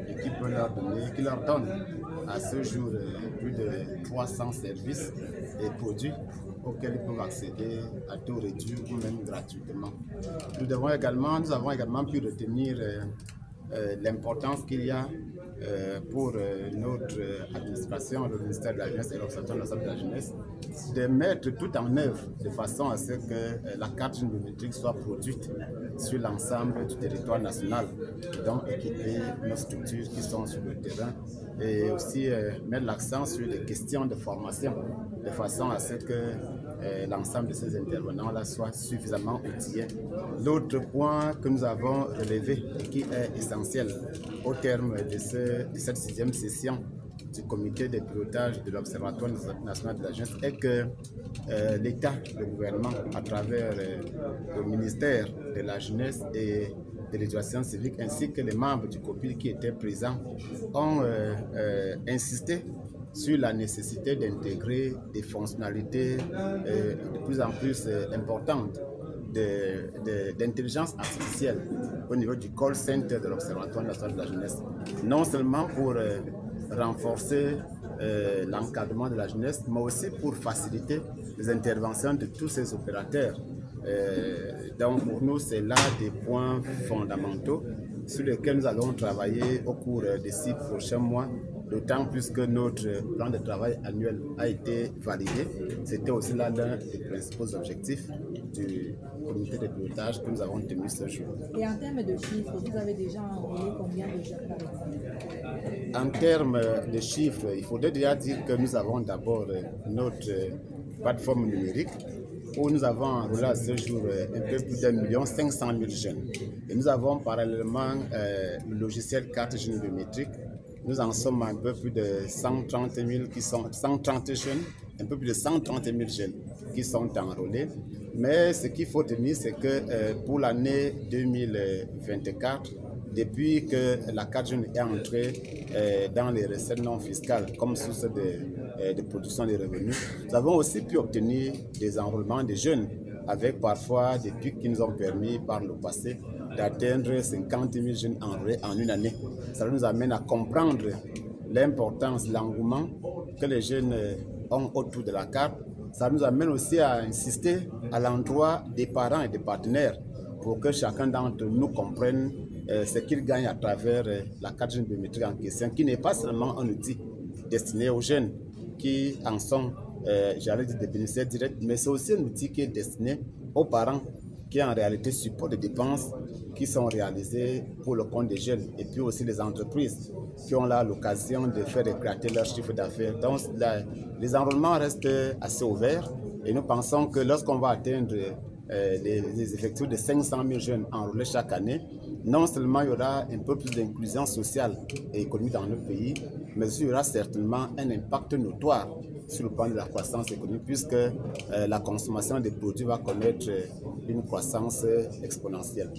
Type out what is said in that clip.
et qui leur donne à ce jour plus de 300 services et produits auxquels ils peuvent accéder à taux réduit ou même gratuitement. Nous avons également pu retenir l'importance qu'il y a pour notre administration, le ministère de la Jeunesse et l'Observatoire national de la jeunesse, de mettre tout en œuvre de façon à ce que la carte biométrique soit produite sur l'ensemble du territoire national, donc équiper nos structures qui sont sur le terrain et aussi mettre l'accent sur les questions de formation de façon à ce que l'ensemble de ces intervenants-là soient suffisamment outillés. L'autre point que nous avons relevé et qui est essentiel au terme de cette 6e session du comité de pilotage de l'Observatoire national de la jeunesse est que l'État, le gouvernement, à travers le ministère de la jeunesse et de l'éducation civique ainsi que les membres du COPIL qui étaient présents ont insisté sur la nécessité d'intégrer des fonctionnalités de plus en plus importantes d'intelligence artificielle au niveau du call center de l'Observatoire national de la jeunesse. Non seulement pour renforcer l'encadrement de la jeunesse, mais aussi pour faciliter les interventions de tous ces opérateurs. Donc pour nous, c'est là des points fondamentaux sur lesquels nous allons travailler au cours des 6 prochains mois, d'autant plus que notre plan de travail annuel a été validé. C'était aussi l'un des principaux objectifs du comité de pilotage que nous avons tenu ce jour. Et en termes de chiffres, vous avez déjà enrôlé combien de jeunes par exemple? En termes de chiffres, il faudrait déjà dire que nous avons d'abord notre plateforme numérique où nous avons enrôlé à ce jour un peu plus d'1 500 000 jeunes. Et nous avons parallèlement le logiciel carte jeune biométrique. Nous en sommes à un peu plus de 130 000 jeunes, un peu plus de 130 000 jeunes qui sont enrôlés. Mais ce qu'il faut tenir, c'est que pour l'année 2024, depuis que la carte jeune est entrée dans les recettes non fiscales comme source de production des revenus, nous avons aussi pu obtenir des enrôlements de jeunes avec parfois des pics qui nous ont permis par le passé d'atteindre 50 000 jeunes enrôlés en une année. Ça nous amène à comprendre l'importance, l'engouement que les jeunes ont autour de la carte. Ça nous amène aussi à insister à l'endroit des parents et des partenaires pour que chacun d'entre nous comprenne ce qu'il gagne à travers la carte jeune biométrique en question, qui n'est pas seulement un outil destiné aux jeunes qui en sont, j'allais dire, des bénéficiaires directs, mais c'est aussi un outil qui est destiné aux parents qui en réalité supportent des dépenses qui sont réalisées pour le compte des jeunes et puis aussi les entreprises qui ont là l'occasion de faire éclater leur chiffre d'affaires. Donc les enrôlements restent assez ouverts et nous pensons que lorsqu'on va atteindre les effectifs de 500 000 jeunes enrôlés chaque année, non seulement il y aura un peu plus d'inclusion sociale et économique dans notre pays, mais il y aura certainement un impact notoire sur le plan de la croissance économique puisque la consommation des produits va connaître une croissance exponentielle.